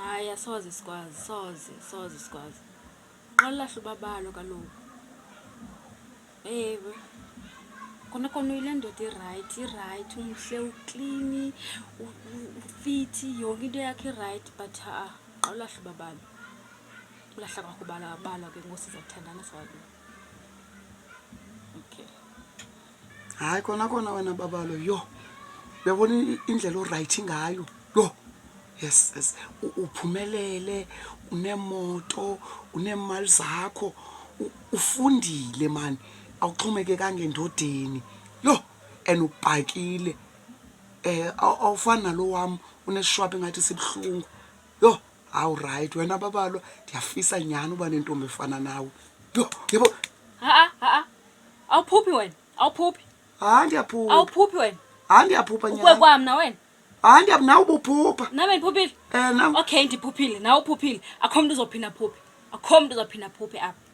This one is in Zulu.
Hayi asoze sikwazi, soze sikwazi. Qalahle ubabalo kaloku. Ewe. Kona uyile ndoda iright, umhle, uklini, ufiti, yonke into yakhe iright, but qalahle ubabalo. Ulahla kwakho bala ke ngoku sizathandana sakho. Okay. Hayi kona wena babalo yo. Uyabona indlela oright ngayo. Yo. Yes. Uphumelele, unemoto, unemali zakho, ufundile man. Awuxhomeke kangendodeni. Yo, and ubhakile. Awufana nalo wami unesishwabi ngathi sibhlungu. Yo, awu right wena babalo ndiyafisa nyani uba nentombi efana nawe. Yo, yebo. Awuphuphi wena? Awuphuphi? Ndiyaphupha. Awuphuphi wena? Ndiyaphupha nyani. Ukwekwami na wena? Ndiyaphupha nawe ubuphupha. Nami ndiphuphile? Nawe. Okay, ndiphuphile. Nawe uphuphile. Akho umuntu uzophinda phuphi. Akho umuntu uzophinda phuphi apha.